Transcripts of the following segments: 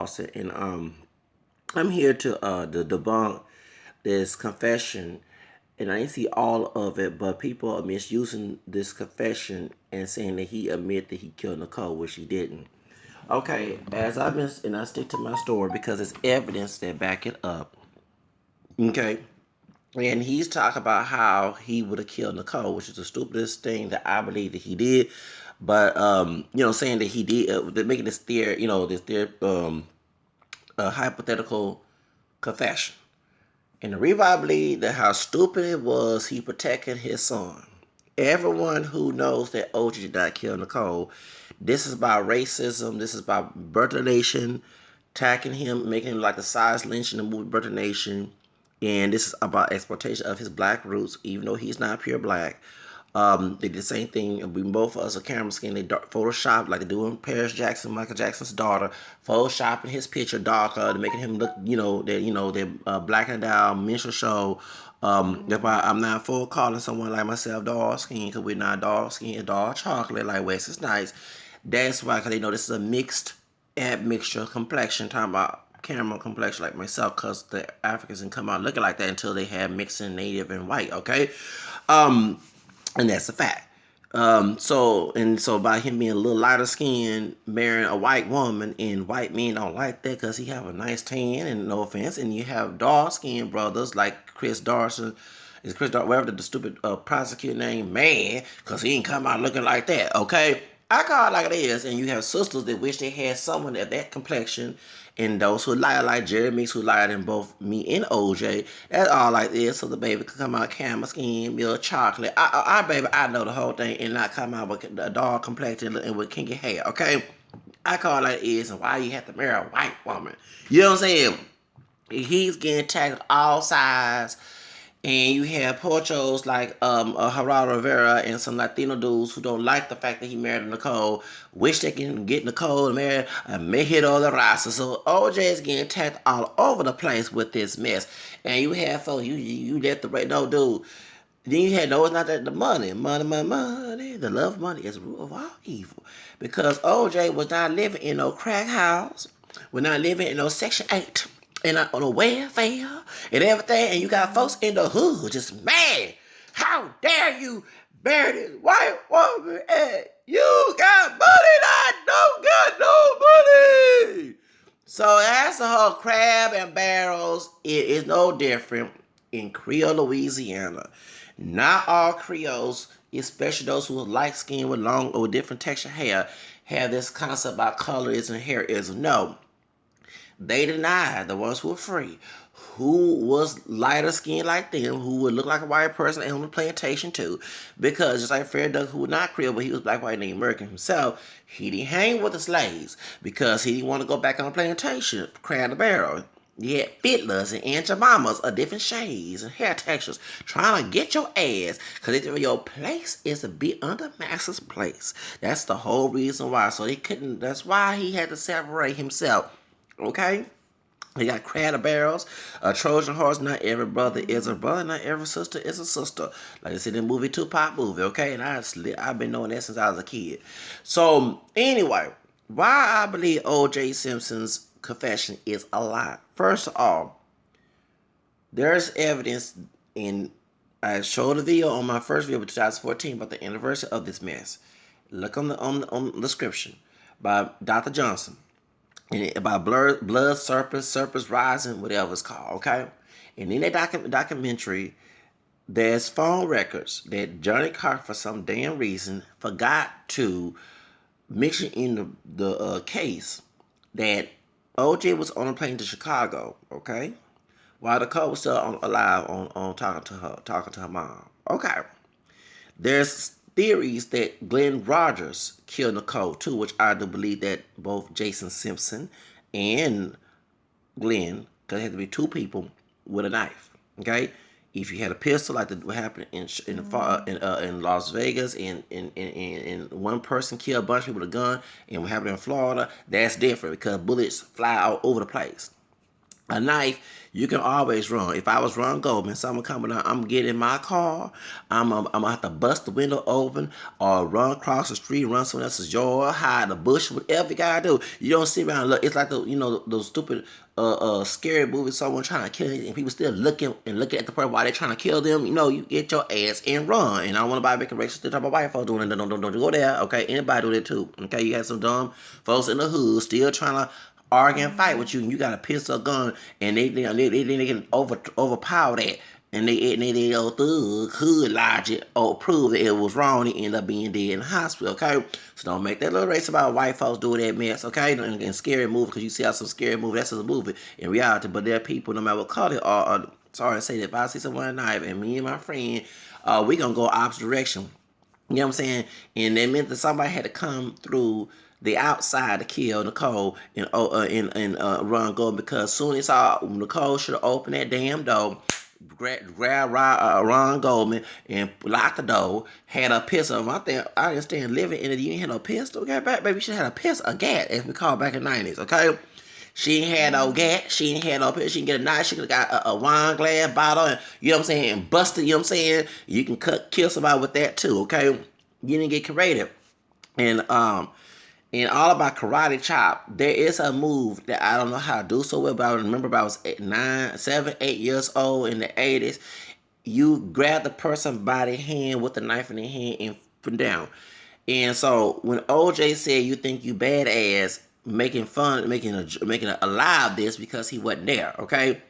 And I'm here to debunk this confession, and I didn't see all of it, but people are misusing this confession and saying that he admitted that he killed Nicole, which he didn't. Okay, as I've been, and I stick to my story because it's evidence that back it up. Okay, and he's talking about how he would have killed Nicole, which is the stupidest thing that I believe that he did. But saying that he did, they're making this theory, hypothetical confession. And the reason I believe that how stupid it was, he protected his son. Everyone who knows that OG did not kill Nicole, this is about racism. This is about Birth of the Nation, attacking him, making him like the size lynch in the movie Birth of the Nation. And this is about exploitation of his black roots, even though he's not pure black. They did the same thing. We both of us are camera skin. They Photoshop like they do in Paris Jackson, Michael Jackson's daughter, photoshopping his picture darker to making him look, they're blacking down minstrel show. That's why I'm not for calling someone like myself dark skin because we're not dark skin, dark chocolate like Wesley Snipes. That's why, because they know this is a mixed admixture complexion. Talking about caramel complexion like myself, because the Africans didn't come out looking like that until they had mixing native and white. Okay. Um, and that's a fact. So by him being a little lighter skinned, marrying a white woman, and white men don't like that because he have a nice tan, and no offense, and you have dark skinned brothers like Chris Darson, is Chris Dar whatever the stupid prosecutor name, man, because he ain't come out looking like that. Okay, I call it like it is, and you have sisters that wish they had someone of that complexion, and those who lie like Jeremy, who lied in both me and OJ. That's all like this, so the baby could come out camel skin, milk chocolate. Baby, I know the whole thing, and not come out with a dog complexion and with kinky hair. Okay, I call it like it is, and why you have to marry a white woman? You know what I'm saying? He's getting attacked all sides, and you have pochos like Gerardo Rivera and some Latino dudes who don't like the fact that he married Nicole, wish they can get Nicole and marry a mejito de raza. So OJ is getting attacked all over the place with this mess. And you have folks, you let the right no dude. Then you had no, it's not that the money. The love of money is the root of all evil. Because OJ was not living in no crack house, was not living in no Section 8, and on a welfare and everything. And you got folks in the hood just mad. How dare you marry this white woman and you got money and I don't got no money? So that's the whole crab and barrels. It is no different in Creole, Louisiana. Not all Creoles, especially those who are light skinned with long or different texture hair, have this concept about colorism and hairism. No, they deny the ones who are free, who was lighter skinned like them, who would look like a white person and on the plantation too. Because just like Fair Duck, who was not Creole, but he was black, white, and American himself, he didn't hang with the slaves because he didn't want to go back on the plantation, crying the barrel. You had fiddlers and Aunt Jemimas of different shades and hair textures trying to get your ass because your place is to be under Max's place. That's the whole reason why. So they couldn't, that's why he had to separate himself. Okay? You got crab barrels, a Trojan horse. Not every brother is a brother. Not every sister is a sister. Like I said in the movie Tupac movie, okay? And I've been knowing that since I was a kid. So anyway, why I believe O.J. Simpson's confession is a lie. First of all, there's evidence in. I showed a video on my first video of 2014 about the anniversary of this mess. Look on the description by Dr. Johnson and about blood surface rising, whatever it's called, okay? And in that documentary, there's phone records that Johnny Carter, for some damn reason, forgot to mention in the case that OJ was on a plane to Chicago, okay? While the code was still alive on talking to her mom. Okay. There's theories that Glenn Rogers killed Nicole too, which I do believe that both Jason Simpson and Glenn, because it had to be two people with a knife. Okay, if you had a pistol, like what happened in Las Vegas, and one person killed a bunch of people with a gun, and what happened in Florida, that's different because bullets fly all over the place. A knife, you can always run. If I was Ron Goldman, someone coming out, I'm getting in my car. I'm gonna have to bust the window open or run across the street, run someone else's yard, hide the bush, whatever you gotta do. You don't sit around and look. It's like those stupid scary movies. Someone trying to kill you and people still looking at the person while they're trying to kill them. You get your ass and run. And I don't want nobody making racist talk about white folks doing it. Don't go there. Okay, anybody do that too. Okay, you got some dumb folks in the hood still trying to argue and fight with you, and you got a pistol gun, and they can overpower that, and they old thug hood logic or prove that it was wrong and end up being dead in the hospital. Okay, so don't make that little race about white folks doing that mess. Okay, and scary movie because you see how some scary movie that's just a movie in reality, but there are people no matter what color or sorry to say that if I see someone at night and me and my friend, we gonna go opposite direction. You know what I'm saying? And that meant that somebody had to come through the outside to kill Nicole and Ron Goldman because soon as Nicole should have opened that damn door, grab Ron Goldman and locked the door, had a pistol. I understand living in it, you ain't had no pistol. Okay, baby, you should have had a pistol, a gat, as we call it back in the 90s, okay? She ain't had no gat. She ain't had no pistol. She can get a knife. She could have got a wine glass bottle and, you know what I'm saying, and busted, you know what I'm saying? You can kill somebody with that too, okay? You didn't get creative. And in all about karate chop, there is a move that I don't know how to do so well, but I remember I was 7, 8 years old in the 80s. You grab the person by the hand with the knife in their hand and put down. And so when OJ said you think you badass, making fun, making a lie of this because he wasn't there, okay?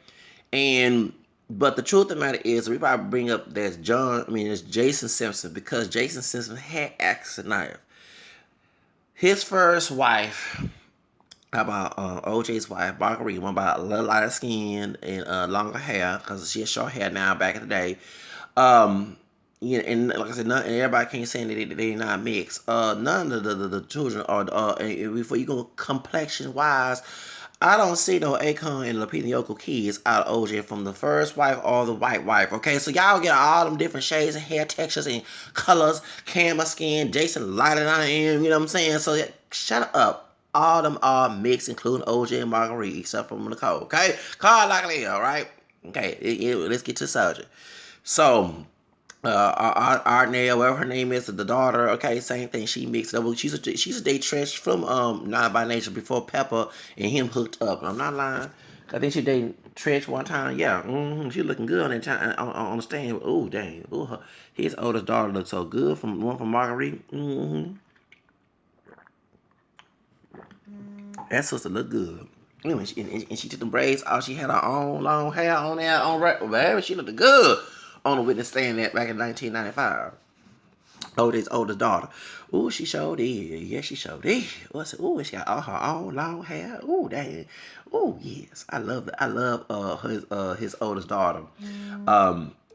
And but the truth of the matter is, we probably bring up there's Jason Simpson because Jason Simpson had access to knife. His first wife, about OJ's wife, Marguerite, one about a little lighter skin and longer hair because she has short hair now. Back in the day, yeah, and like I said, and everybody can't say that they not mixed. None of the children are. Before you go complexion wise, I don't see no Akon and Lupita Nyong'o kids out of OJ from the first wife or the white wife. Okay, so y'all get all them different shades of hair textures and colors, camera skin. Jason lighter than I am. You know what I'm saying? So shut up. All them are mixed, including OJ and Marguerite, except for Nicole. Okay, Carl like all right. Okay, let's get to the subject. So Arnell, whatever her name is, the daughter. Okay, same thing. She mixed up. She's a date Trish from Not by Nature before Pepper and him hooked up. I'm not lying. I think she dated Trish one time. Yeah, she looking good on that time on the stand. Oh dang, his oldest daughter looks so good from one from Marguerite. That sister look good. Anyway, and she took the braids off. She had her own long hair on there. Baby, she looked good on the witness stand that back in 1995. Oldest daughter. Ooh, she showed it. Yeah, she showed it. Ooh, she got all her own long hair. Ooh, dang. Ooh, yes. I love his oldest daughter.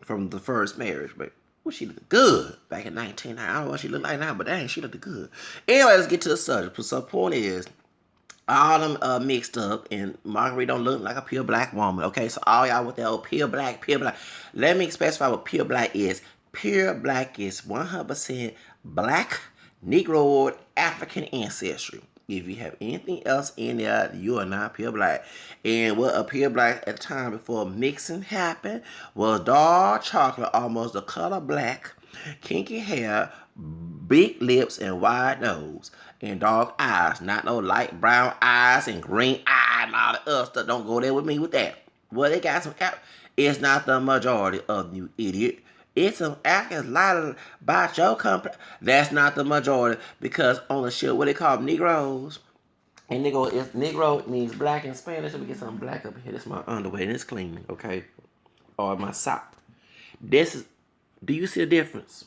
From the first marriage. But ooh, she looked good back in 1990. I don't know what she looked like now, but dang, she looked good. Anyway, let's get to the subject. So the point is, all them mixed up, and Marguerite don't look like a pure black woman. Okay, so all y'all with that old pure black. Let me specify what pure black is. Pure black is 100% black, Negro, African ancestry. If you have anything else in there, you are not pure black. And what a pure black at the time before mixing happened was dark chocolate, almost the color black, kinky hair, big lips, and wide nose, and dark eyes. Not no light brown eyes and green eye and all the other stuff. Don't go there with me with that. Well, they got some. It's not the majority of you idiot. It's some Africans lighter about your company. That's not the majority because on the shit, what they call Negroes. And Negro means black in Spanish. Let me get some black up here. This is my underwear and it's clean, okay? Or my sock. This is. Do you see the difference?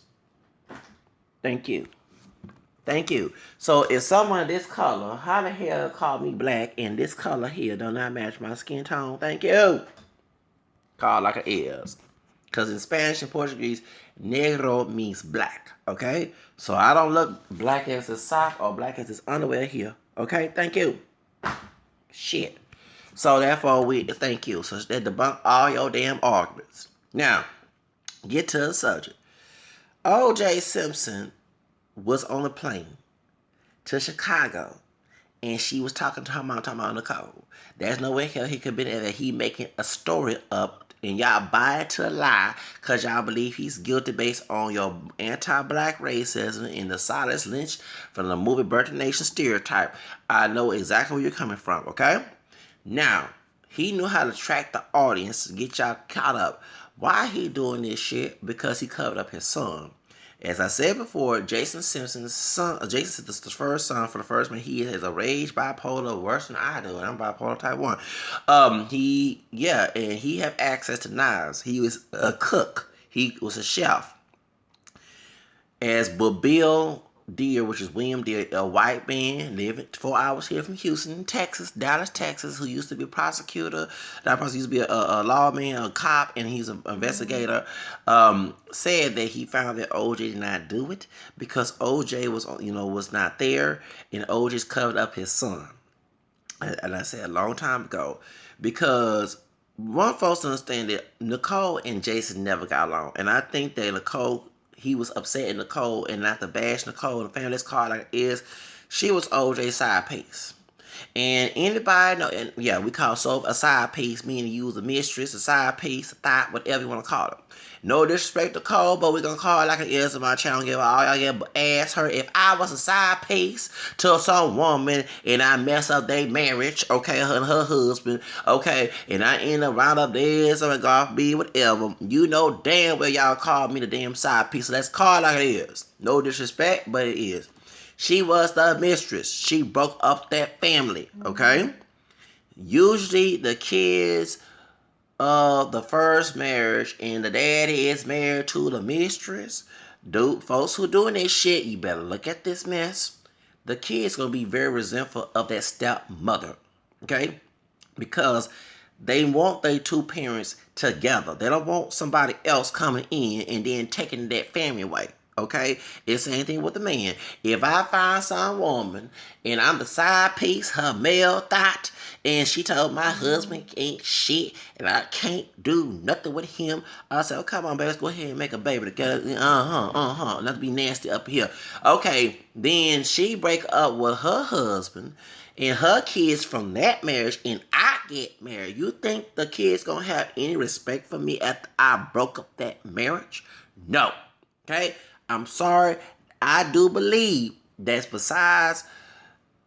Thank you. Thank you. So if someone this color, how the hell call me black and this color here do not match my skin tone? Thank you. Call like it is. Because in Spanish and Portuguese, negro means black. Okay? So I don't look black as his sock or black as his underwear here. Okay? Thank you. Shit. So therefore, thank you. So that debunk all your damn arguments. Now, get to the subject. O.J. Simpson was on a plane to Chicago and she was talking to her mom, talking about Nicole. There's no way hell he could be there that he making a story up and y'all buy it to a lie because y'all believe he's guilty based on your anti-black racism and the Silas Lynch from the movie Birth of Nation stereotype. I know exactly where you're coming from, okay? Now, he knew how to track the audience to get y'all caught up. Why he doing this shit? Because he covered up his son. As I said before, Jason Simpson's son, Jason is the first son for the first man. He is a rage bipolar, worse than I do, and I'm bipolar type 1. And he have access to knives. He was a cook. He was a chef. As Bill Deere, which is William Deere, a white man living 4 hours here from Houston, Texas, Dallas, Texas, who used to be a prosecutor. That person used to be a lawman, a cop, and he's an investigator. Said that he found that OJ did not do it because OJ was not there, and OJ's covered up his son. And I said a long time ago, because one folks understand that Nicole and Jason never got along, and I think that he was upset at Nicole, and not to bash Nicole and the family. Let's call it like it is. She was OJ's side piece. And anybody know, and yeah, we call so a side piece, meaning you was a mistress, a side piece, a thought, whatever you want to call it. No disrespect to Cole, but we're gonna call it like it is in my channel. Give all y'all get, but ask her if I was a side piece to some woman and I mess up their marriage, okay, her and her husband, okay, and I end up round up there, some golf be whatever. You know damn well y'all call me the damn side piece. So let's call it like it is. No disrespect, but it is. She was the mistress. She broke up that family, okay? Usually the kids of the first marriage and the daddy is married to the mistress. Dude, folks who doing this shit, you better look at this mess. The kids gonna be very resentful of that stepmother, okay? Because they want their two parents together. They don't want somebody else coming in and then taking that family away. Okay, it's the same thing with the man. If I find some woman and I'm the side piece, her male thought, and she told my husband ain't shit and I can't do nothing with him, I said, oh, come on, baby, let's go ahead and make a baby together. Not to be nasty up here. Okay, then she break up with her husband and her kids from that marriage, and I get married. You think the kids gonna have any respect for me after I broke up that marriage? No. Okay? I'm sorry. I do believe that's besides,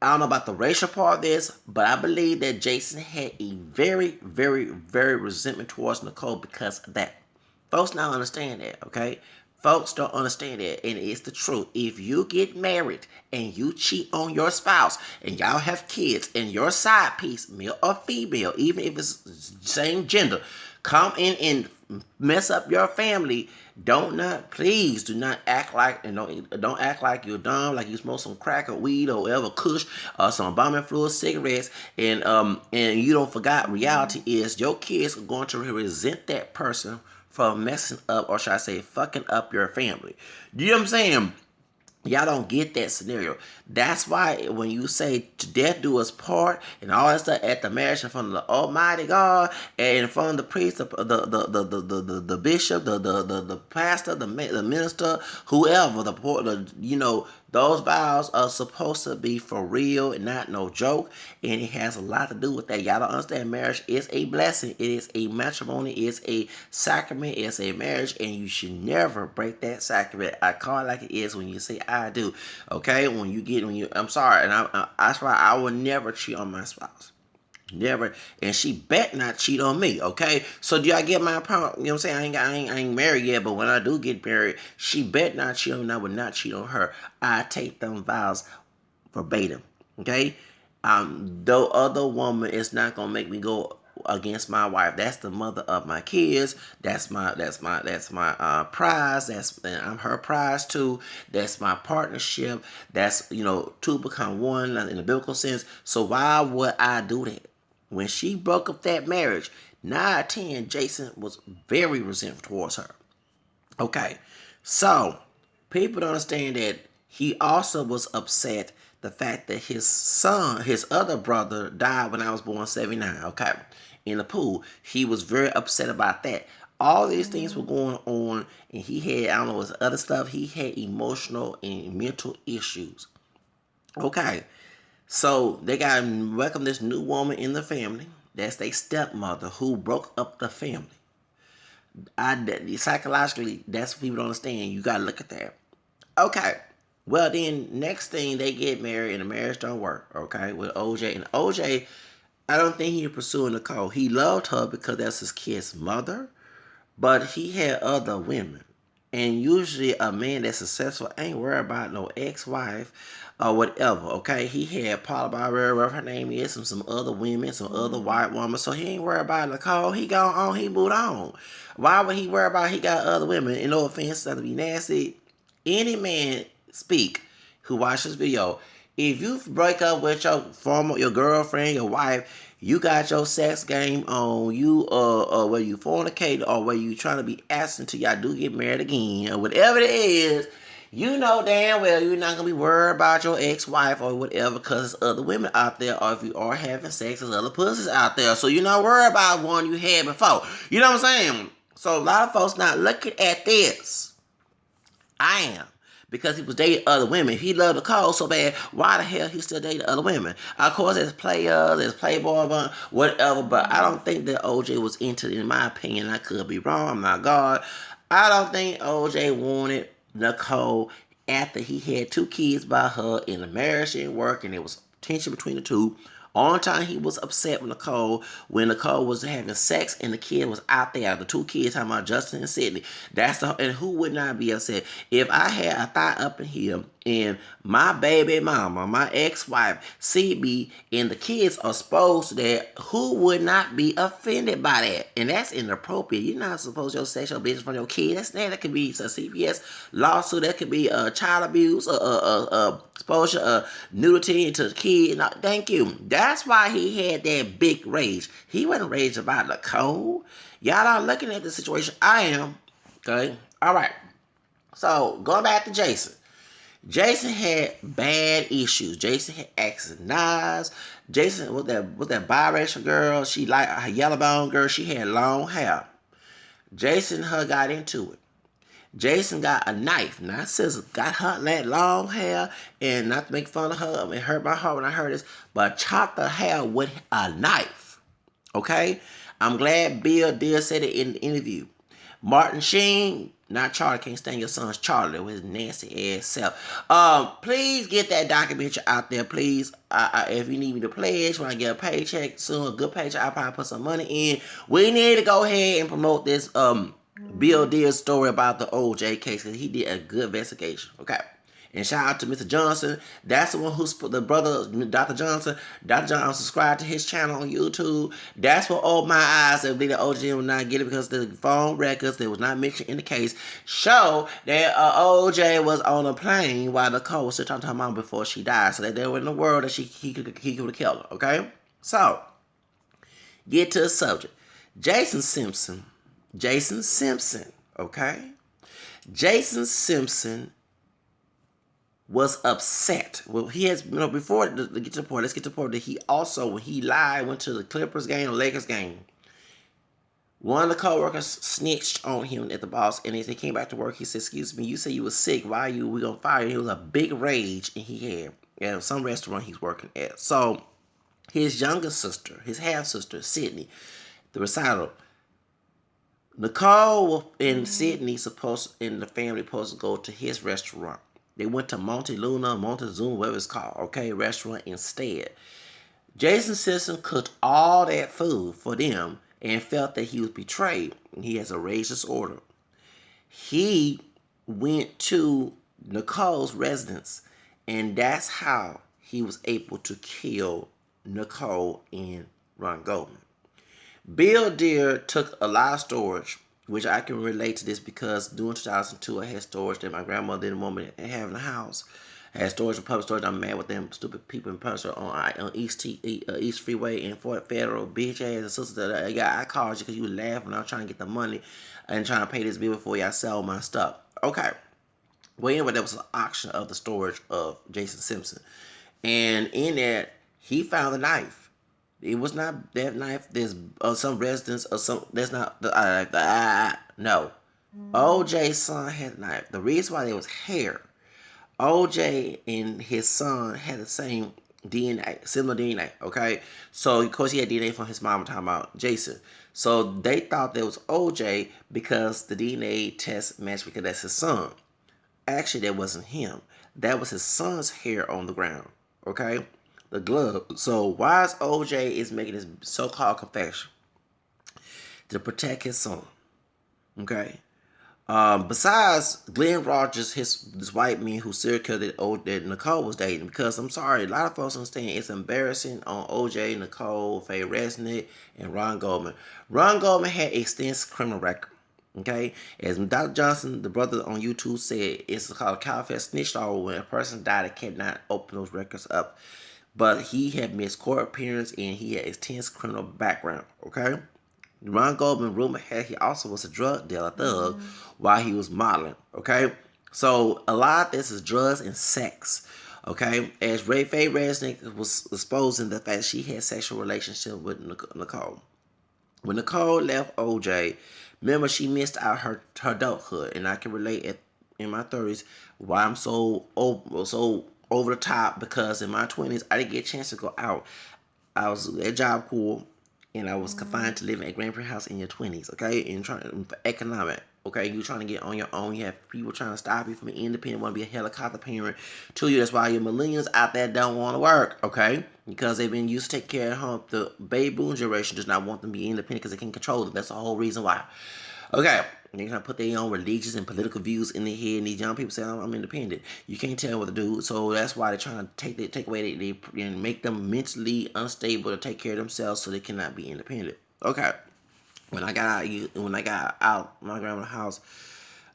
I don't know about the racial part of this, but I believe that Jason had a very, very, very resentment towards Nicole because of that. Folks don't understand that, okay? Folks don't understand that, and it's the truth. If you get married and you cheat on your spouse and y'all have kids and your side piece, male or female, even if it's same gender, come in and mess up your family, please do not act like, and don't act like you're dumb, like you smoke some crack or weed or whatever, kush or some bombing fluid, cigarettes, and you don't forgot reality is your kids are going to resent that person for messing up, or should I say fucking up your family. You know what I'm saying? Y'all don't get that scenario. That's why when you say to death do us part and all that stuff at the marriage in front of the Almighty God and in front of the priest, the bishop, the pastor, the minister, whoever, those vows are supposed to be for real and not no joke. And it has a lot to do with that. Y'all don't understand marriage is a blessing. It is a matrimony. It's a sacrament. It's a marriage. And you should never break that sacrament. I call it like it is when you say I do. Okay? I'm sorry. And that's why I will never cheat on my spouse. Never. And she bet not cheat on me, okay? So do y'all get my point? You know what I'm saying? I ain't married yet, but when I do get married, she bet not cheat on me, and I would not cheat on her. I take them vows verbatim, okay? Though other woman is not gonna make me go against my wife. That's the mother of my kids. That's my prize. I'm her prize too. That's my partnership. That's two become one in the biblical sense. So why would I do that? When she broke up that marriage, 9 out of 10, Jason was very resentful towards her. Okay, so people don't understand that he also was upset the fact that his other brother, died when I was born 79, okay, in the pool. He was very upset about that. All these things were going on, and he had, I don't know, his other stuff. He had emotional and mental issues. Okay, So they got to welcome this new woman in the family. That's their stepmother who broke up the family. Psychologically, that's what people don't understand. You got to look at that. Okay. Well, then next thing they get married and the marriage don't work. Okay, with OJ, and OJ, I don't think he was pursuing Nicole. He loved her because that's his kid's mother, but he had other women. And usually a man that's successful ain't worried about no ex-wife or whatever, okay? He had Paula Barber, whatever her name is, some other women, some other white woman. So he ain't worried about Nicole. He gone on, he moved on. Why would he worry about he got other women? And no offense, not to be nasty. Any man speak who watches this video, if you break up with your girlfriend, your wife, you got your sex game on, you where you fornicate or where you trying to be absent till y'all do get married again or whatever it is, you know damn well you're not gonna be worried about your ex-wife or whatever because there's other women out there, or if you are having sex, there's other pussies out there. So you're not worried about one you had before. You know what I'm saying? So a lot of folks not looking at this. I am. Because he was dating other women. He loved Nicole so bad, why the hell he still dating other women? Of course, there's players, there's Playboy, whatever, but I don't think that OJ was into it, in my opinion. I could be wrong, I'm not God. I don't think OJ wanted Nicole after he had 2 kids by her and the marriage didn't work and there was tension between the two. Only time he was upset with Nicole when Nicole was having sex and the kid was out there. The 2 kids, talking about Justin and Sydney. And who would not be upset if I had a thigh up in here and my baby mama, my ex-wife, see me and the kids are supposed to that? Who would not be offended by that? And that's inappropriate. You're not supposed to your sexual business from your kid. That could be a CPS lawsuit. That could be child abuse, exposure, nudity to the kid. No, thank you. That's why he had that big rage. He wasn't raged about Nicole. Y'all are looking at the situation. I am. Okay. All right. So going back to Jason. Jason had bad issues. Jason had access knives. Jason was that biracial girl. She like a yellow bone girl. She had long hair. Jason and her got into it. Jason got a knife, not scissors. Got her that long hair, and not to make fun of her, it hurt my heart when I heard this, but chopped her hair with a knife. Okay? I'm glad Bill did say it in the interview. Martin Sheen, not Charlie, can't stand your son's Charlie with his nasty ass self. Please get that documentary out there, please. If you need me to pledge when I get a paycheck soon, a good paycheck, I'll probably put some money in. We need to go ahead and promote this Bill Deer's story about the OJ case, because he did a good investigation. Okay. And shout out to Mr. Johnson. That's the one who's the brother, Dr. Johnson. Dr. Johnson subscribed to his channel on YouTube. That's what opened my eyes and believe that OJ would not get it, because the phone records that was not mentioned in the case show that OJ was on a plane while Nicole was still talking to her mom before she died. So that they were in the world that he could have killed her. Okay? So, get to the subject. Jason Simpson. Okay? Jason Simpson was upset. Well, he has, before to get to the point, let's get to the point that he also, when he lied, went to the Clippers game, the Lakers game. One of the co-workers snitched on him at the boss, and as he came back to work, he said, "Excuse me, you said you were sick. Why are we gonna fire you?" It was a big rage, and he had at some restaurant he's working at. So his younger sister, his half sister, Sydney, the recital. Nicole and Sydney and the family supposed to go to his restaurant. They went to Montezuma, whatever it's called, okay, restaurant instead. Jason Simpson cooked all that food for them and felt that he was betrayed. He has a rage disorder. He went to Nicole's residence, and that's how he was able to kill Nicole and Ron Goldman. Bill Deere took a lot of storage, which I can relate to this because during 2002 I had storage that my grandmother didn't want me to have in the house. I had storage and public storage. I'm mad with them stupid people in public on East Freeway and Fort Federal, bitch ass sister that I called you because you laughed when I was trying to get the money and trying to pay this bill before y'all sell my stuff. Okay. Well, anyway, there was an auction of the storage of Jason Simpson. And in that, he found a knife. It was not that knife. There's some residents or some. That's not the. No. OJ's son had a knife. The reason why there was hair. OJ and his son had the same DNA, similar DNA, okay? So, of course, he had DNA from his mom, talking about Jason. So, they thought that was OJ because the DNA test matched because that's his son. Actually, that wasn't him. That was his son's hair on the ground, okay? The glove. So, why is OJ is making this so-called confession? To protect his son, okay? Besides Glenn Rogers, this white man who serial killed that Nicole was dating, because I'm sorry, a lot of folks understand it's embarrassing on OJ, Nicole, Faye Resnick, and Ron Goldman. Ron Goldman had extensive criminal record. Okay, as Dr. Johnson, the brother on YouTube said, it's called California snitch law when a person died that cannot open those records up. But he had missed court appearance and he had extensive criminal background. Okay. Ron Goldman rumor had he also was a drug dealer thug while he was modeling. Okay, so a lot of this is drugs and sex. Okay, as Ray Faye Resnick was exposing the fact she had sexual relationship with Nicole. When Nicole left OJ, remember she missed out her adulthood, and I can relate in my 30s why I'm so over the top because in my 20s I didn't get a chance to go out. I was at Job Corps and I was confined to living at grandparents' house in your 20s, okay? And trying for economic, okay? You trying to get on your own. You have people trying to stop you from being independent, want to be a helicopter parent to you. That's why your millennials out there don't want to work, okay? Because they've been used to take care of home. The baby boom generation does not want them to be independent because they can control them. That's the whole reason why. Okay, they're trying to put their own religious and political views in their head, and these young people say, I'm independent. You can't tell what to do, so that's why they're trying to take away and make them mentally unstable to take care of themselves so they cannot be independent. Okay, when I got out my grandma's house,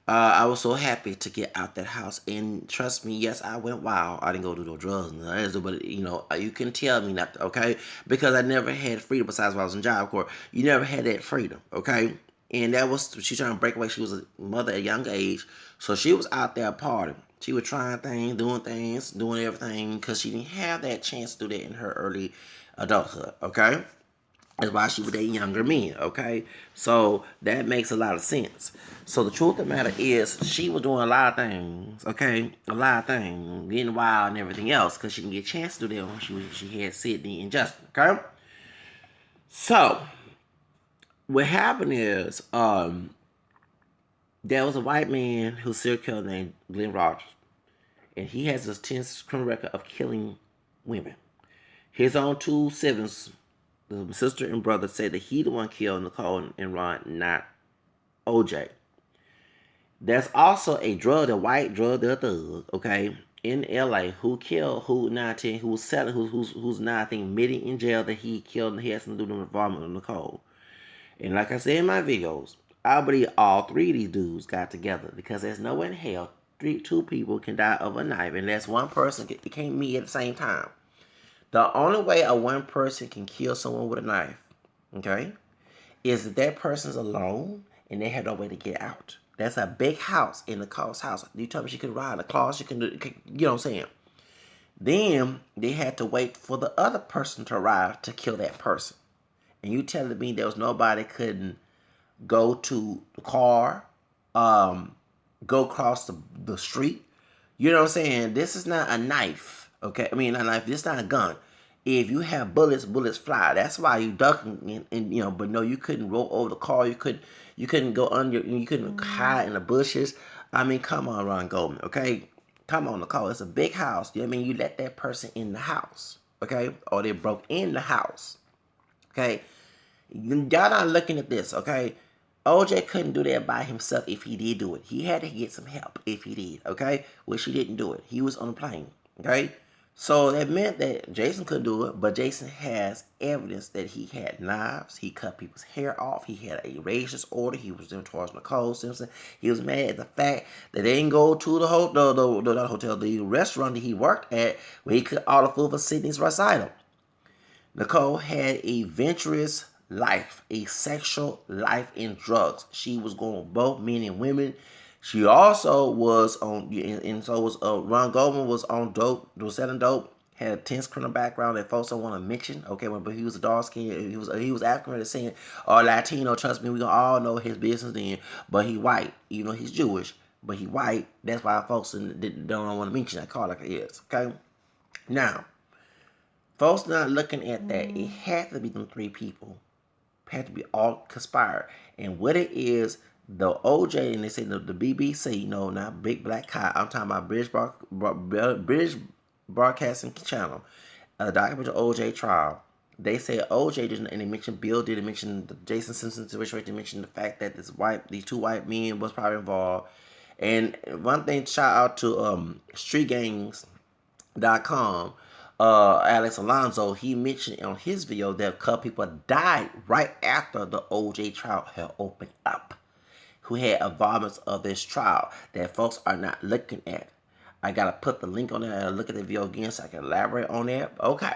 I was so happy to get out that house, and trust me, yes, I went wild. I didn't go do no drugs, but you can tell me not to, okay? Because I never had freedom. Besides, when I was in Job Corps, you never had that freedom, okay? And that was she trying to break away. She was a mother at a young age, so she was out there partying. She was trying things, doing everything, because she didn't have that chance to do that in her early adulthood, okay? That's why she was dating younger men, okay? So that makes a lot of sense. So the truth of the matter is, she was doing a lot of things, okay? A lot of things, getting wild and everything else, because she didn't get a chance to do that when she had Sydney and Justin, okay? So what happened is, there was a white man who serial killer named Glenn Rogers, and he has this intense criminal record of killing women. His own two siblings, the sister and brother, said that he the one killed Nicole and Ron, not OJ. There's also a white drug dealer thug, okay, in LA who killed who 19 who was selling who's now I think admitting in jail that he killed and he has something to do with involvement with Nicole. And like I said in my videos, I believe all three of these dudes got together because there's no way in hell two people can die of a knife unless one person can't meet at the same time. The only way a one person can kill someone with a knife, okay, is that that person's alone and they have no way to get out. That's a big house in the Claus house. You tell me she could ride a Claus, she can do, you know what I'm saying? Then they had to wait for the other person to arrive to kill that person. And you telling me there was nobody couldn't go to the car, go across the street. You know what I'm saying? This is not a knife, okay? I mean, not a knife. This is not a gun. If you have bullets, bullets fly. That's why you ducking, and but no, you couldn't roll over the car. You couldn't go under. You couldn't hide in the bushes. I mean, come on, Ron Goldman, okay? Come on, Nicole. It's a big house. I mean, you let that person in the house, okay? Or they broke in the house, okay? Y'all not looking at this, okay? OJ couldn't do that by himself if he did do it. He had to get some help if he did, okay? Which he didn't do it. He was on a plane, okay? So that meant that Jason couldn't do it, but Jason has evidence that he had knives. He cut people's hair off. He had a racist order. He was doing towards Nicole Simpson. He was mad at the fact that they didn't go to the hotel, not hotel, the restaurant that he worked at where he cooked all the food for Sydney's recital. Nicole had a venturous life, a sexual life in drugs. She was going with both men and women. She also was on, and so was Ron Goldman was on dope, was selling dope. Had a tense criminal background that folks don't want to mention. Okay, but he was a dark skin. He was African descent or Latino. Trust me, we gonna all know his business then. But he white. He's Jewish, but he white. That's why folks don't want to mention that. Call it like it is. Okay, now Folks not looking at that. It had to be them three people. It had to be all conspired. And what it is, the OJ, and they say the BBC, no, not Big Black Cat. I'm talking about British Broadcasting Channel. A document of OJ trial. They said OJ didn't, and they mentioned Bill did, and mentioned the Jason Simpson situation. They mentioned the fact that these two white men was probably involved. And one thing, shout out to StreetGangs.com. Alex Alonzo, he mentioned on his video that a couple people died right after the OJ trial had opened up, who had involvements of this trial that folks are not looking at. I gotta put the link on there and look at the video again so I can elaborate on that. Okay.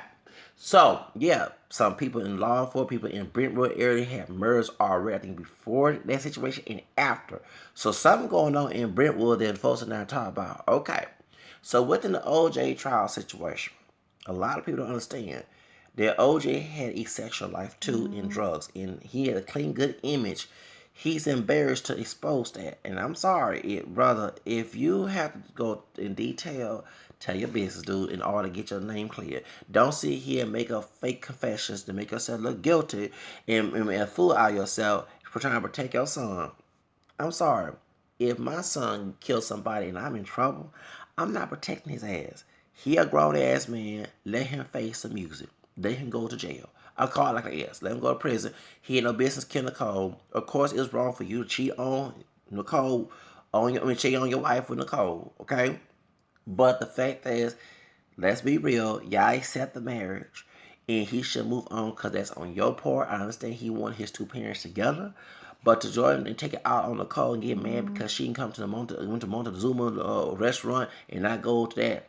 So, yeah, some people in law enforcement, people in Brentwood area had murders already, I think before that situation and after. So something going on in Brentwood that folks are not talking about. Okay. So within the OJ trial situation, a lot of people don't understand that OJ had a sexual life too in drugs, and he had a clean, good image. He's embarrassed to expose that, and I'm sorry, brother. If you have to go in detail, tell your business, dude, in order to get your name clear. Don't sit here and make up fake confessions to make yourself look guilty and fool out yourself for trying to protect your son. I'm sorry. If my son kills somebody and I'm in trouble, I'm not protecting his ass. He a grown ass man. Let him face some music. Let him go to jail. I call it like it is. Let him go to prison. He had no business killing Nicole. Of course, it's wrong for you to cheat on Nicole, cheat on your wife with Nicole. Okay, but the fact is, let's be real. Y'all accept the marriage, and he should move on because that's on your part. I understand he wanted his two parents together, but to join and take it out on Nicole and get mad because she didn't come to the Montezuma restaurant and not go to that.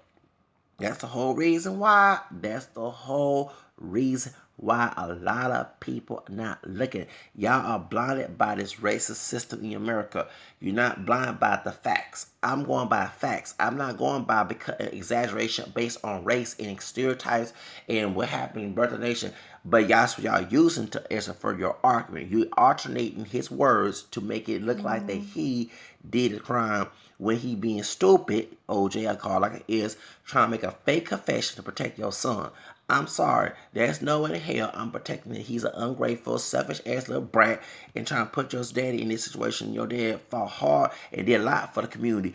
That's the whole reason why. That's the whole reason why a lot of people are not looking. Y'all are blinded by this racist system in America. You're not blinded by the facts. I'm going by facts. I'm not going by exaggeration based on race and stereotypes and what happened in birth of the nation. But that's what y'all using to answer for your argument. You alternating his words to make it look like that he did a crime when he being stupid. OJ, I call it like it is, trying to make a fake confession to protect your son. I'm sorry. There's no way in hell I'm protecting him. He's an ungrateful, selfish ass little brat and trying to put your daddy in this situation. Your dad fought hard and did a lot for the community.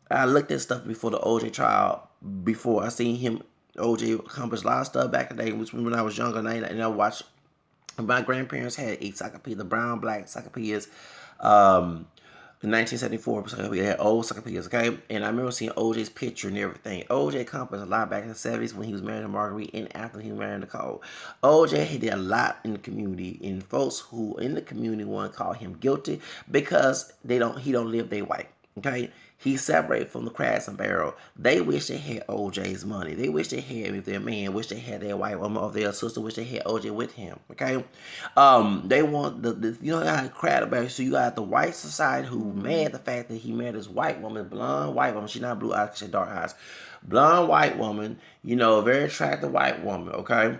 I looked at stuff before the OJ trial. Before I seen him, OJ accomplish a lot of stuff back in the day, which when I was younger, and I watched. My grandparents had encyclopedia, the brown, black encyclopedias. In 1974, we had old encyclopedias, okay? And I remember seeing OJ's picture and everything. OJ accomplished a lot back in the 70s when he was married to Marguerite and after he married Nicole. OJ, he did a lot in the community, and folks who in the community want to call him guilty because he don't live their way, okay? He's separated from the crabs and barrel. They wish they had OJ's money. They wish they had, if their man, wish they had their white woman or their sister, wish they had OJ with him. Okay, they want you know how crab about. So you got the white society who mad the fact that he married this white woman, blonde white woman. She's not blue eyes, she's dark eyes. Blonde white woman, very attractive white woman. Okay,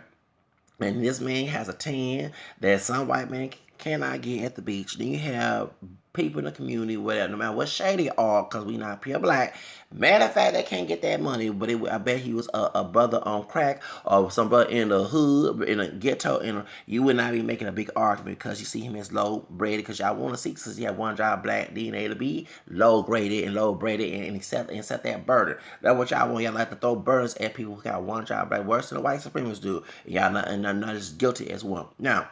and this man has a tan that some white man cannot get at the beach. Then you have people in the community, whatever, no matter what shade they are, because we not pure black. Matter of fact, they can't get that money, but I bet he was a brother on crack or some brother in the hood, in a ghetto, you would not be making a big argument because you see him as low graded because y'all want to see, since he had one job black DNA to be low graded and low graded and accept that burden. That's what y'all want. Y'all like to throw burdens at people who got one job black, worse than the white supremacists do. Y'all not as guilty as one. Now,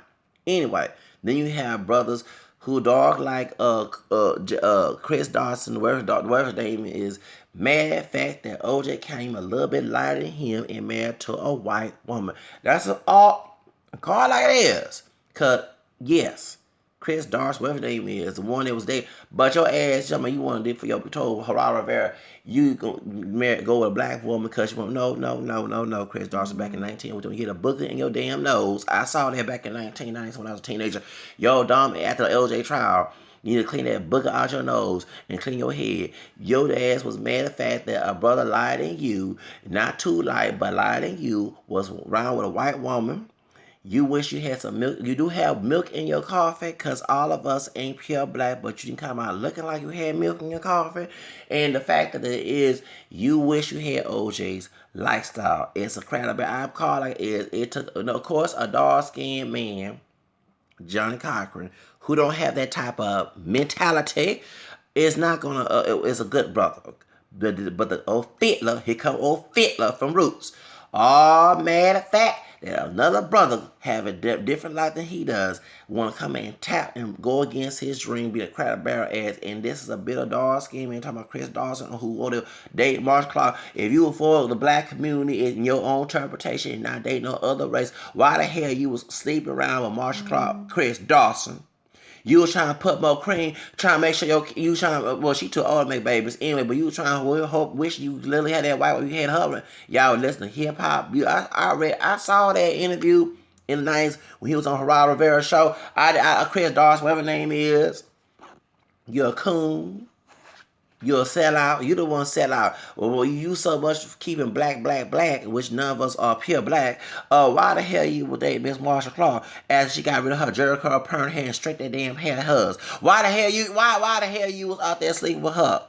anyway, then you have brothers who dog like Chris Dawson, whatever his name is, mad at the fact that OJ came a little bit lighter than him and married to a white woman. That's all call like it is. Cause yes, Chris Dawson, whatever his name is, the one that was there, but your ass, you want to do for your told Geraldo Rivera, you go with a black woman because you want no, Chris Dawson back in 19 when you hit a booger in your damn nose. I saw that back in 1990 when I was a teenager. Yo, dumb, after the LJ trial, you need to clean that booger out your nose and clean your head. Your ass was mad at the fact that a brother lied than you, not too light, but lied than you, was around with a white woman. You wish you had some milk. You do have milk in your coffee because all of us ain't pure black, but you can come out looking like you had milk in your coffee. And the fact that it is, you wish you had OJ's lifestyle. It's a credible. I'm calling it took, of course, a dark-skinned man, Johnny Cochran, who don't have that type of mentality, is not gonna. Is a good brother. But the old Fiddler, here come old Fiddler from Roots. All mad at fact that another brother having different life than he does want to come in and tap and go against his dream, be a crowd barrel ass. And this is a bit of dog scheme. And talking about Chris Dawson who wanted to date Marshall Clark. If you were for the black community in your own interpretation and not date no other race, why the hell you was sleeping around with Marshall Clark, Chris Dawson? You was trying to put more cream, trying to make sure you trying to, well, she too old to make babies anyway, but you was trying to wish you literally had that white when you had her. Y'all listen to hip hop. I saw that interview in the 90s when he was on Geraldo Rivera's show. Chris Dawson, whatever his name is, you're a coon. You're a sellout. You the one sell out. Well, you so much for keeping black, which none of us are pure black. Why the hell you would date Miss Marshall Clark after she got rid of her Jericho perm hair and straight that damn hair to hers? Why the hell you was out there sleeping with her?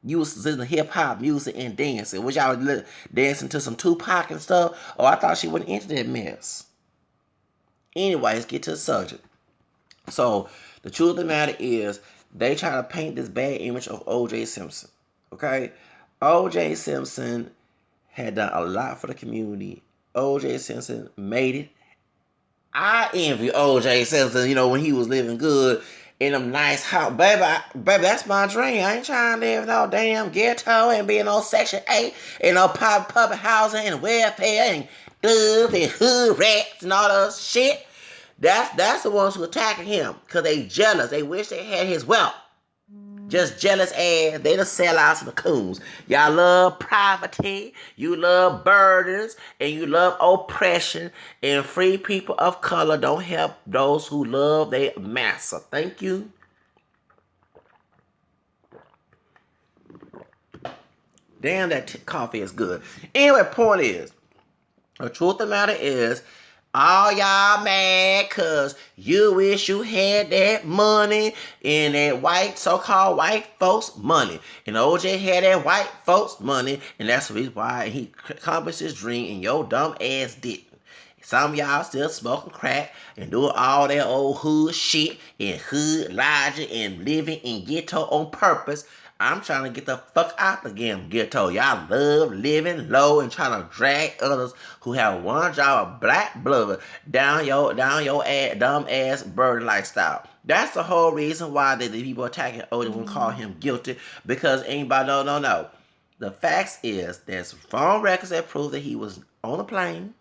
You was listening to hip hop music and dancing. Which I was dancing to some Tupac and stuff. Oh, I thought she wasn't into that mess. Anyways, get to the subject. So the truth of the matter is, they try to paint this bad image of O.J. Simpson. Okay? O.J. Simpson had done a lot for the community. O.J. Simpson made it. I envy O.J. Simpson, when he was living good in them nice house. Baby, that's my dream. I ain't trying to live in no damn ghetto and be in no Section 8 and no public housing and welfare and thugs and hood rats and all that shit. That's the ones who attacking him because they jealous. They wish they had his wealth. Just jealous ass. They the sellouts and the coons. Y'all love poverty. You love burdens. And you love oppression. And free people of color don't help those who love their master. Thank you. Damn, that coffee is good. Anyway, point is, the truth of the matter is, all y'all mad cause you wish you had that money and that so-called white folks money. And OJ had that white folks money, and that's the reason why he accomplished his dream and your dumb ass didn't. Some of y'all still smoking crack and doing all that old hood shit and hood logic and living in ghetto on purpose. I'm trying to get the fuck out the damn ghetto. Y'all love living low and trying to drag others who have one job of black blood down your ass, dumb ass burden lifestyle. That's the whole reason why the people attacking OJ will call him guilty, because anybody no. The facts is there's phone records that prove that he was on a plane.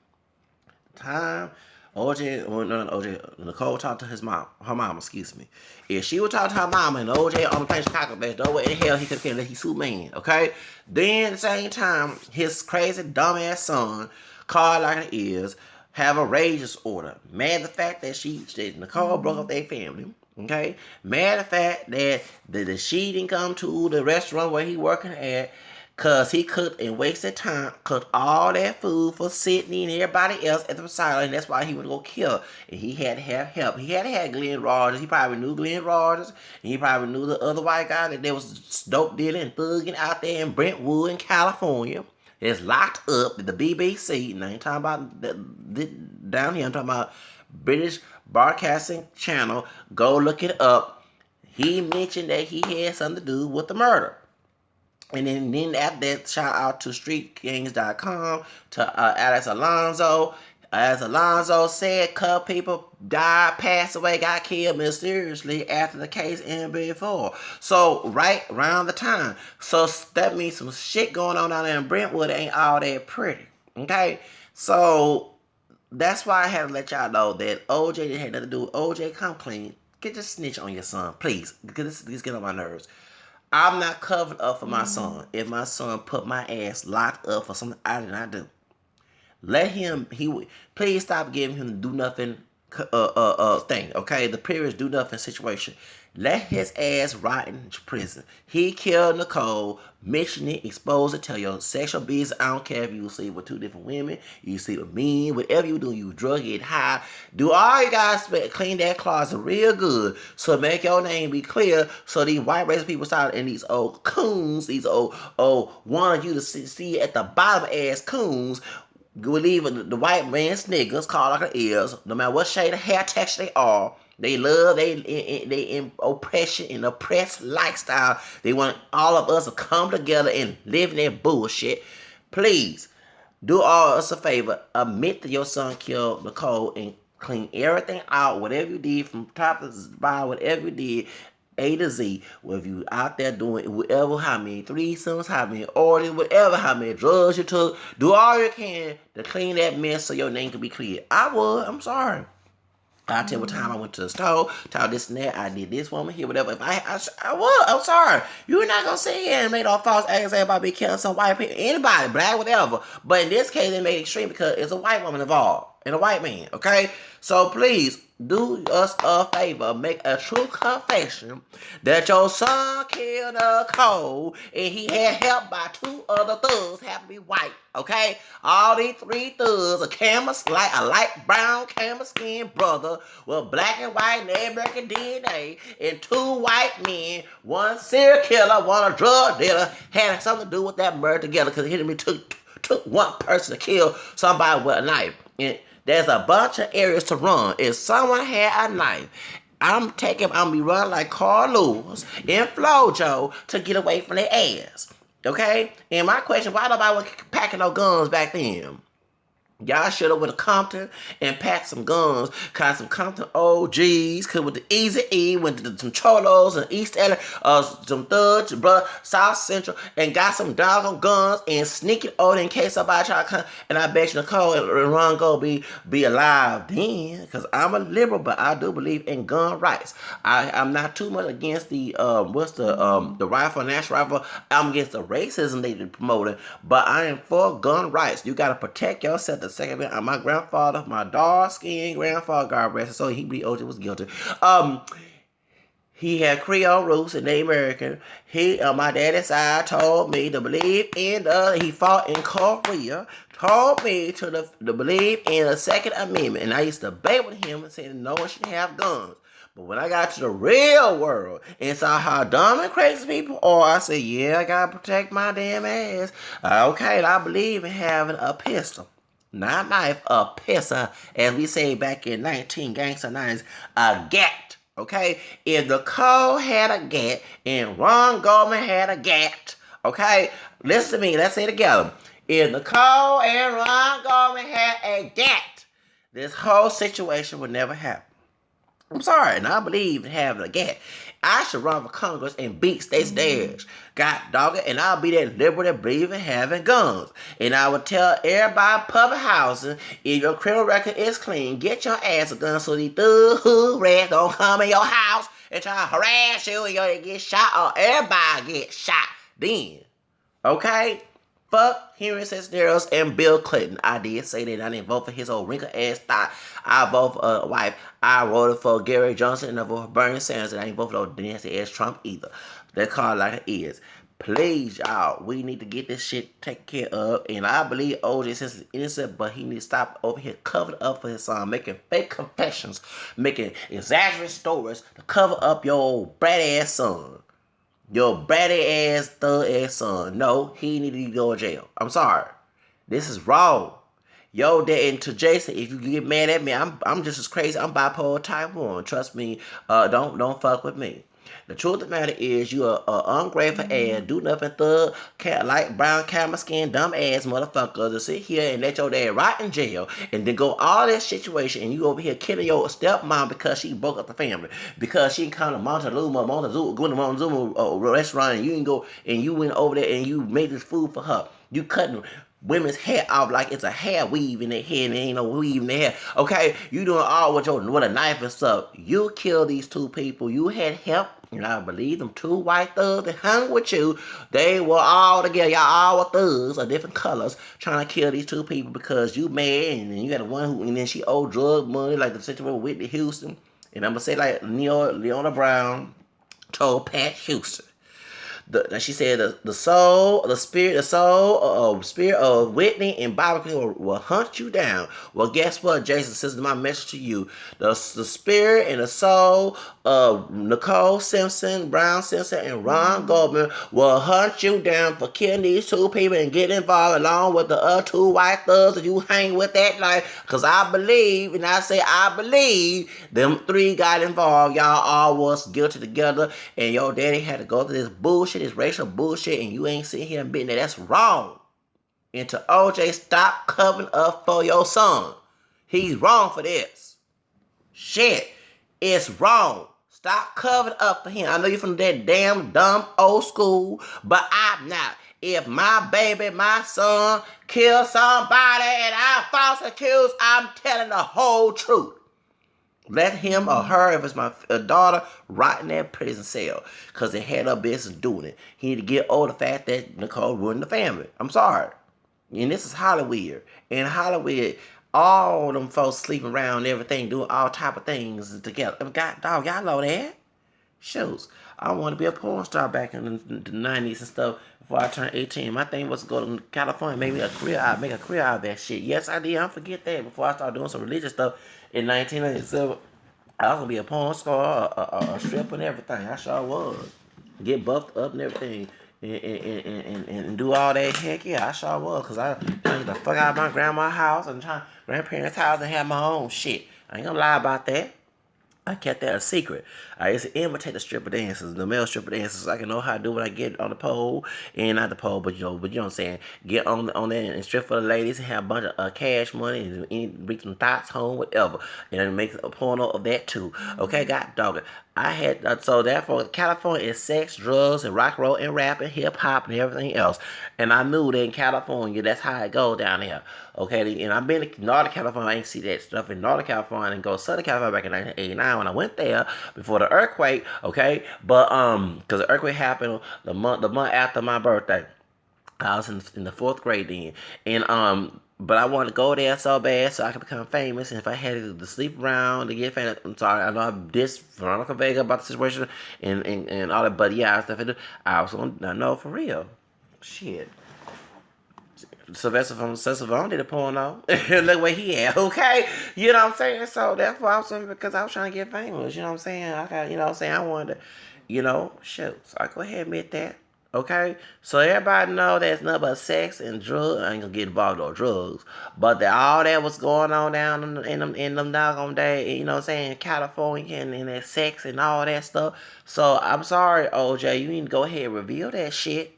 Time Nicole talked to her mama, excuse me. If she would talk to her mama and OJ on the plane Chicago, there's no way in hell he could let he sue man, okay? Then at the same time, his crazy dumbass son, called like it is, have a rage disorder. Mad the fact that Nicole broke up their family. Okay? Mad the fact that she didn't come to the restaurant where he working at, because he cooked and wasted time, cooked all that food for Sydney and everybody else at the asylum, and that's why he would go kill. And he had to have help. He had to have Glenn Rogers. He probably knew Glenn Rogers, and he probably knew the other white guy that there was dope dealing and thugging out there in Brentwood in California. It's locked up at the BBC. And I ain't talking about down here. I'm talking about British Broadcasting Channel. Go look it up. He mentioned that he had something to do with the murder. And then after that, shout out to StreetGangs.com, to Alex Alonzo. As Alonzo said, a couple people died, passed away, got killed mysteriously after the case ended before. So, right around the time. So, that means some shit going on down there in Brentwood ain't all that pretty. Okay? So, that's why I had to let y'all know that OJ didn't have nothing to do with OJ. Come clean. Get your snitch on your son, please. Because this get on my nerves. I'm not covered up for my son. If my son put my ass locked up for something I did not do, let him. Please stop giving him to do nothing thing. Okay, the periods do nothing situation. Let his ass rot in prison. He killed Nicole, mention it, expose it, tell your sexual business. I don't care if you sleep with two different women, you sleep with me, whatever you do, you drug, get high. Do all you guys clean that closet real good. So make your name be clear so these white race people start and these old coons, these old want you to see at the bottom ass coons we leave the white man's niggas call like it is, no matter what shade of hair texture they are. They love they in oppression and oppressed lifestyle. They want all of us to come together and live in that bullshit. Please do all us a favor. Admit that your son killed Nicole and clean everything out. Whatever you did from top to bottom, whatever you did, A to Z, whether you out there doing whatever, how many threesomes, how many orders, whatever, how many drugs you took, do all you can to clean that mess so your name can be clear. I would. I'm sorry. I tell what time I went to the store, told this and that, I did this woman here, whatever. If I would, I'm sorry. You're not gonna sit here and make no false accusations about me killing some white people, anybody, black, whatever. But in this case, they made it extreme because it's a white woman involved and a white man, okay? So please, do us a favor, make a true confession that your son killed Nicole and he had help by two other thugs, have to be white, okay? All these three thugs, a light brown camel skin brother with black and white and American DNA, and two white men, one serial killer, one a drug dealer, had something to do with that murder together because it took one person to kill somebody with a knife. And there's a bunch of areas to run. If someone had a knife, I'm gonna be running like Carl Lewis in Flojo to get away from their ass. Okay? And my question, why nobody was packing no guns back then? Y'all should have went to Compton and packed some guns, caught some Compton OGs, cause with the Easy E, went to some Cholos and East LA, some thugs, South Central, and got some doggone guns and sneak it over in case somebody try to come. And I bet you Nicole and Ron go be alive then, cause I'm a liberal, but I do believe in gun rights. I'm not too much against the rifle, national rifle. I'm against the racism they promoting, but I am for gun rights. You gotta protect yourself. The second man, my grandfather, my dark-skinned grandfather, God rest his soul, he was guilty. He had Creole roots and Native American. He, on my daddy's side, told me to believe in he fought in Korea, told me to believe in the Second Amendment. And I used to debate with him and say no one should have guns. But when I got to the real world and saw how dumb and crazy people are, I said, yeah, I gotta protect my damn ass. Okay, I believe in having a pistol. Not a knife, a pistol, as we say back in 19 gangster 90s, a gat. Okay? If Nicole had a gat and Ron Goldman had a gat, okay? Listen to me, let's say it together. If Nicole and Ron Goldman had a gat, this whole situation would never happen. I'm sorry, and I believe in having a gat. I should run for Congress and beat Stacey Dash. God dog it, and I'll be that liberal that believe in having guns. And I would tell everybody public housing, if your criminal record is clean, get your ass a gun so these thug rats don't come in your house and try to harass you and you get shot or everybody get shot then. Okay? Fuck Henry Cisneros and Bill Clinton. I did say that. I didn't vote for his old wrinkled ass thought. I vote for a wife. I voted for Gary Johnson and I voted for Bernie Sanders. And I ain't vote for no nasty ass Trump either. They call it like it is. Please, y'all, we need to get this shit taken care of. And I believe OJ is innocent, but he needs to stop over here covering up for his son, making fake confessions, making exaggerated stories to cover up your old brat ass son. Your bratty ass, thug ass son. No, he needed to go to jail. I'm sorry. This is wrong. Yo, dad, and to Jason, if you get mad at me, I'm just as crazy. I'm bipolar type 1. Trust me. Don't fuck with me. The truth of the matter is, you are ungrateful ass, do nothing thug, light brown camera skin, dumb ass motherfucker to sit here and let your dad rot in jail and then go all that situation and you over here killing your stepmom because she broke up the family. Because she come to Montezuma restaurant and you can go and you went over there and you made this food for her. You cutting women's hair off like it's a hair weave in their head and there ain't no weave in their hair. Okay, you doing all with a knife and stuff. You killed these two people. You had help And I believe them two white thugs that hung with you, they were all together. Y'all all were thugs of different colors trying to kill these two people because you mad and then you got the one who, and then she owed drug money like the situation with Whitney Houston. And I'm going to say like Leona Brown told Pat Houston. She said spirit of Whitney and Bobby will hunt you down. Well, guess what, Jason? This is my message to you. The spirit and the soul of Nicole Simpson, Brown Simpson, and Ron Goldman will hunt you down for killing these two people and get involved along with the other two white thugs that you hang with that night. Because I believe, and I say I believe, them three got involved. Y'all all was guilty together, and your daddy had to go through this bullshit, this racial bullshit, and you ain't sitting here and being there. That's wrong. And to OJ, stop covering up for your son. He's wrong for this. Shit. It's wrong. Stop covering up for him. I know you're from that damn dumb old school, but I'm not. If my baby, my son, kills somebody and I'm false accused, I'm telling the whole truth. Let him or her, if it's my daughter, rot in that prison cell because they had her business doing it. He need to get over the fact that Nicole ruined the family. I'm sorry. And this is Hollywood. In Hollywood, all them folks sleeping around and everything, doing all type of things together. God, dog, y'all know that? Shoes. I want to be a porn star back in the 90s and stuff before I turned 18. My thing was to go to California, make a career out of that shit. Yes, I did. I forget that before I started doing some religious stuff in 1997. I was going to be a porn star, a stripper and everything. I sure was. Get buffed up and everything. And do all that. Heck yeah, I sure was. Because I trying to get the fuck out of my grandma's house and grandparents' house and have my own shit. I ain't going to lie about that. I kept that a secret. I used to imitate the stripper dances, the male stripper dances. I can know how to do when I get on the pole, and not the pole, but you know what I'm saying. Get on that and strip for the ladies and have a bunch of cash money and bring some thoughts home, whatever, and make a porno of that too. Okay, God dog it. I had so therefore California is sex, drugs, and rock, roll, and rap, and hip hop, and everything else. And I knew that in California, that's how it goes down there. Okay, and I've been to Northern California. I ain't see that stuff in Northern California and go to Southern California back in 1989 when I went there before the earthquake. Okay, but because the earthquake happened the month after my birthday. I was in the fourth grade then, and but I wanted to go there so bad so I could become famous. And if I had to sleep around to get famous, I'm sorry, I know I dissed Veronica Vega about the situation and all that, but yeah, stuff I was gonna know for real. Shit. Sylvester Stallone did a porno. Look where he at, okay? You know what I'm saying? So therefore, I was because I was trying to get famous. You know what I'm saying? I got, you know what I'm saying? I wanted to, shoot. So I go ahead and admit that. Okay, so everybody know there's nothing but sex and drugs. I ain't gonna get involved with drugs, but all that was going on down in them doggone days. You know what I'm saying? California and that sex and all that stuff. So I'm sorry, OJ. You need to go ahead and reveal that shit.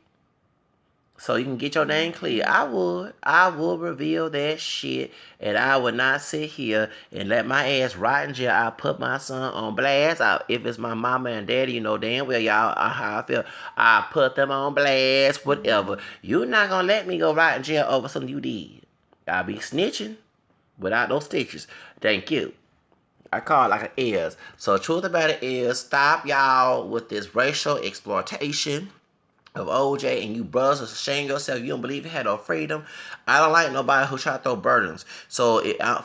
So you can get your name clear. I would reveal that shit, and I would not sit here and let my ass rot in jail. I put my son on blast. If it's my mama and daddy, you know damn well y'all how I feel. I put them on blast, whatever. You're not gonna let me go rot in jail over something you did. I'll be snitching without no stitches. Thank you. I call it like it is. So the truth about it is, stop y'all with this racial exploitation of OJ, and you brothers shame yourself. You don't believe you had no freedom. I don't like nobody who try to throw burdens. So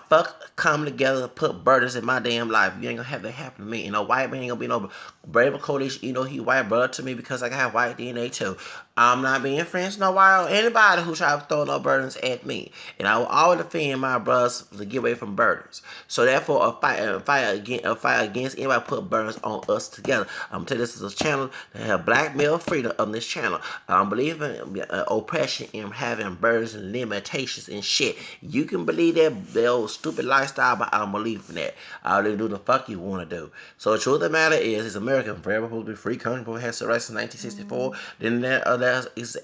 fuck coming together, put burdens in my damn life. You ain't gonna have that happen to me. White man ain't gonna be no brave coalition. He white brother to me because I got white DNA too. I'm not being friends no while anybody who try to throw no burdens at me. And I will always defend my brothers to get away from burdens. So therefore, a fight against anybody put burdens on us together. I'm gonna tell you, this is a channel that have black male freedom on this channel. I don't believe in oppression and having burdens and limitations and shit. You can believe that old stupid lifestyle, but I don't believe in that. I only do the fuck you want to do. So the truth of the matter is, it's America, forever supposed to be free country, but has the rights since 1964. Then that is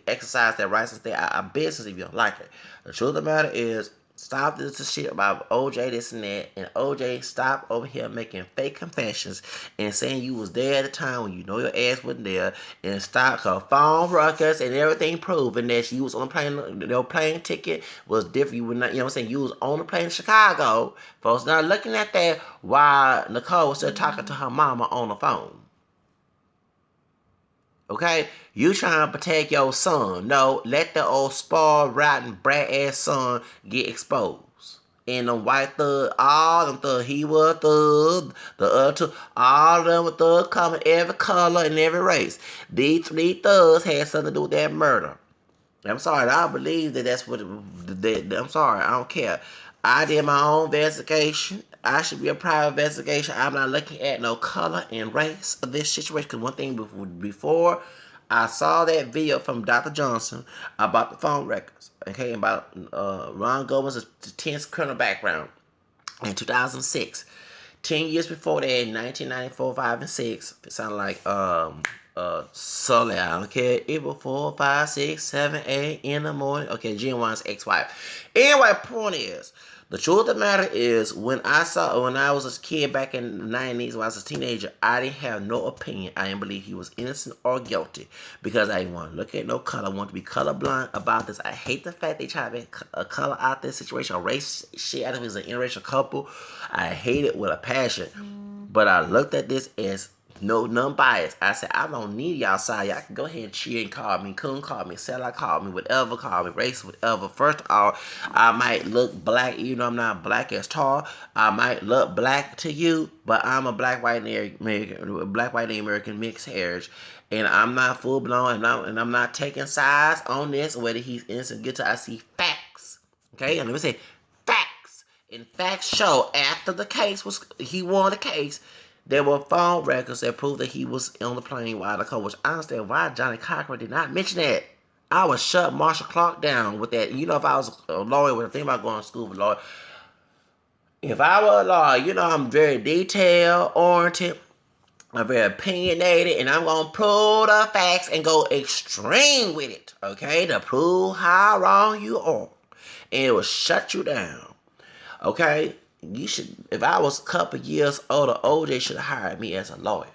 exercise that right since they are business if you don't like it. The truth of the matter is, stop this shit about OJ this and that, and OJ stop over here making fake confessions and saying you was there at the time when you know your ass wasn't there, and stop her phone records and everything proving that you was on the plane. Your plane ticket was different. You were not, what I'm saying, you was on the plane in Chicago. Folks not looking at that while Nicole was still talking to her mama on the phone. Okay? You trying to protect your son. No, let the old spoiled, rotten, brat ass son get exposed. And the white thug, all them thugs, he was a thug, the other two, all of them were thugs coming, every color and every race. These three thugs had something to do with that murder. I'm sorry, I believe that that's what. I'm sorry, I don't care. I did my own investigation. I should be a private investigation. I'm not looking at no color and race of this situation. Because one thing before I saw that video from Dr. Johnson about the phone records, okay, about Ron Goldman's tense criminal background in 2006. 10 years before that, in 1994, 5, and 6, it sounded like Sully. I don't care. It was 4, 5, 6, 7, 8 in the morning. Okay, Gen 1's ex-wife. Anyway, point is, the truth of the matter is, when I was a kid back in the 90s, when I was a teenager, I didn't have no opinion. I didn't believe he was innocent or guilty because I didn't want to look at no color. I want to be colorblind about this. I hate the fact they try to make a color out this situation, a race shit out of it as an interracial couple. I hate it with a passion. But I looked at this as none bias. I said, I don't need y'all side. Y'all can go ahead and cheer and call me, coon call me, satellite call me, whatever, call me, race, whatever. First of all, I might look black, even though I'm not black as tall. I might look black to you, but I'm a black, white, American mixed heritage. And I'm not full blown, and I'm not taking sides on this, whether he's innocent or guilty. I see facts. Okay, and let me say facts. And facts show after the case he won the case, there were phone records that proved that he was on the plane while the coach. I understand why Johnny Cochran did not mention that. I would shut Marshall Clark down with that. You know, if I was a lawyer, with a thing about going to school for lawyer, if I were a lawyer, you know, I'm very detail oriented. I'm very opinionated, and I'm going to prove the facts and go extreme with it, okay, to prove how wrong you are. And it will shut you down, okay? You should, if I was a couple years older, OJ should have hired me as a lawyer.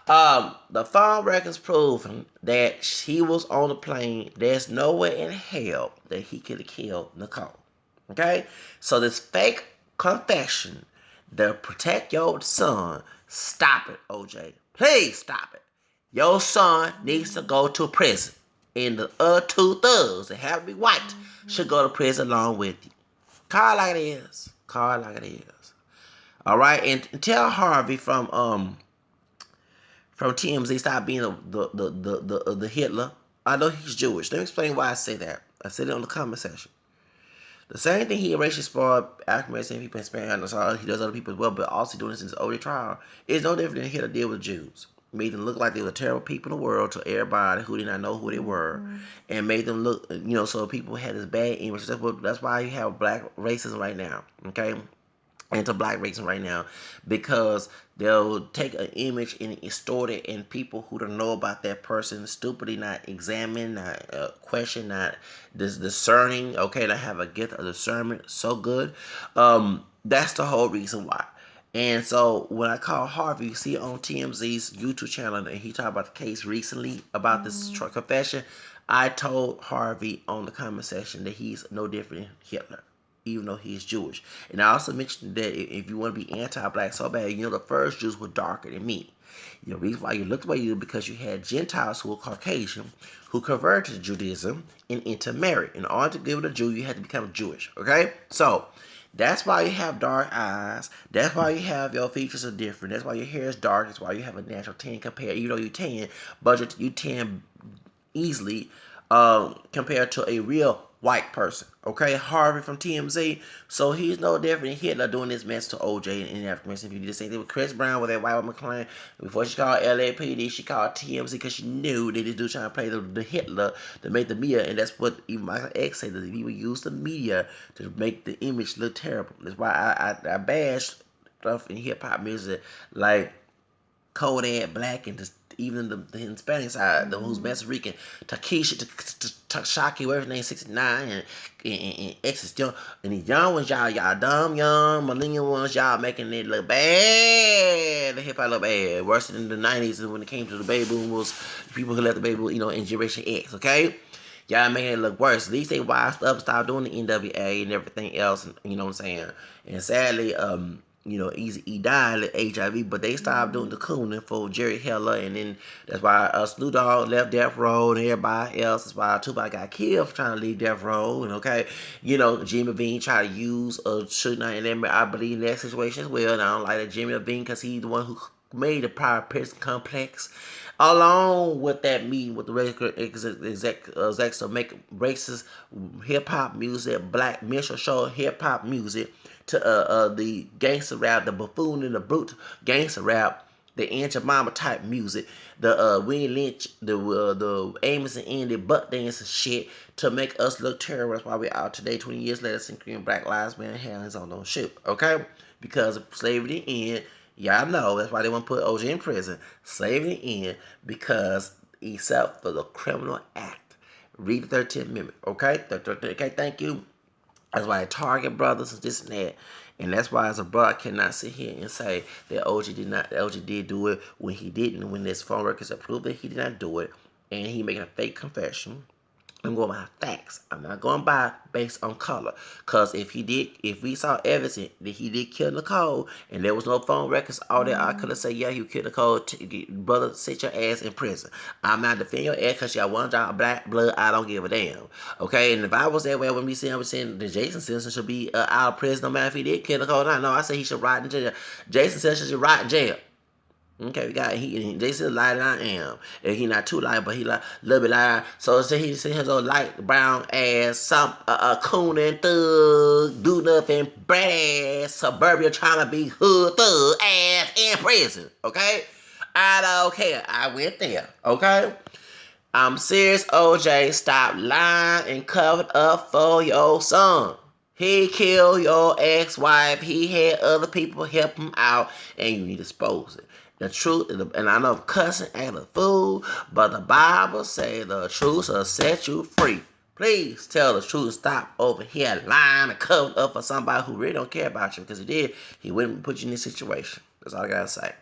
The phone records proving that he was on the plane. There's no way in hell that he could have killed Nicole, okay? So this fake confession to protect your son, stop it, OJ. Please stop it. Your son needs to go to prison. And the other two thugs that have to be white should go to prison along with you. Call like it is. Call like it is. All right, and tell Harvey from TMZ stop being the Hitler. I know he's Jewish. Let me explain why I say that. I said it on the comment section. The same thing he racially spoiled African American people, Hispanics, he does other people as well, but also doing this in his OJ trial. It's no different than Hitler did with Jews. Made them look like they were terrible people in the world to everybody who did not know who they were, and made them look, so people had this bad image. That's why you have black racism right now, okay? Anti-black racism right now, because they'll take an image and distort it, and people who don't know about that person stupidly not examine, not question, not discerning, okay, to have a gift of discernment so good. That's the whole reason why. And so when I call Harvey, you see on TMZ's YouTube channel, and he talked about the case recently about this confession, I told Harvey on the comment section that he's no different than Hitler, even though he's Jewish. And I also mentioned that if you want to be anti-black so bad, the first Jews were darker than me. The reason why you looked the way you did because you had Gentiles who were Caucasian who converted to Judaism and intermarried. In order to give it a Jew, you had to become Jewish. Okay? So that's why you have dark eyes. That's why you have your features are different. That's why your hair is dark. That's why you have a natural tan compared, even though you tan, but you tan easily compared to a real white person. Okay, Harvey from TMZ. So he's no different than Hitler doing this mess to OJ and African American people. The same thing with Chris Brown with that white woman claim. Before she called LAPD, she called TMZ because she knew they just do trying to play the Hitler to make the media, and that's what even Michael X said, that people use the media to make the image look terrible. That's why I bash stuff in hip hop music like Kodak Black and just even the Hispanic side, the who's Puerto Rican, Takesha, Shaki, whatever his name, 69, and X is still, and these young ones, y'all dumb young millennial ones, y'all making it look bad. The hip hop look bad, worse than the 90s when it came to the baby boomers, people who left the baby boom, in Generation X. Okay. Y'all making it look worse. At least they wised up, stop doing the NWA and everything else, and you know what I'm saying. And sadly, Easy E died of HIV, but they stopped doing the cooning for Jerry Heller, and then that's why Snoop Dogg left Death Row, and everybody else. That's why Tupac got killed for trying to leave Death Row, and okay, Jimmy Bean tried to use a shooting and then I believe in that situation as well. And I don't like that Jimmy Bean because he's the one who made the Power Prison Complex. Along with that meeting with the record execs to make racist hip hop music, black minstrel show hip hop music to the gangster rap, the buffoon and the brute gangster rap, the Aunt Jemima type music, the Willie Lynch, the Amos and Andy butt dance and shit to make us look terrorists while we're out today, 20 years later, securing Black Lives Matter hands on those shit, okay? Because of slavery end, y'all know that's why they want to put OJ in prison. Slavery end because except for the criminal act. Read the 13th Amendment, okay? Okay, thank you. That's why Target Brothers and this and that. And that's why as a brother I cannot sit here and say that OG did do it when he didn't, when there's phone records that prove that he did not do it, and he making a fake confession. I'm going by facts. I'm not going by based on color. Cause if we saw evidence that he did kill Nicole and there was no phone records, all that I could have said, yeah, you killed Nicole. Brother, sit your ass in prison. I'm not defending your ass because y'all one drop of black blood. I don't give a damn. Okay, and if I was that way when we see, I was saying that Jason Simpson should be out of prison no matter if he did kill Nicole. No, I say he should rot in jail. Jason Simpson should rot in jail. Okay, we got they said lighter than I am. And he not too light, but he like a little bit lighter. So say he said his old light brown ass, some coon and thug, do nothing, brat ass, suburbia trying to be hood thug ass in prison. Okay? I don't care. I went there. Okay? I'm serious, OJ. Stop lying and covered up for your son. He killed your ex-wife. He had other people help him out, and you need to expose it. The truth, and I know cussing ain't a fool, but the Bible say the truth will set you free. Please tell the truth and stop over here lying and covering up for somebody who really don't care about you. Because he did, he wouldn't put you in this situation. That's all I gotta say.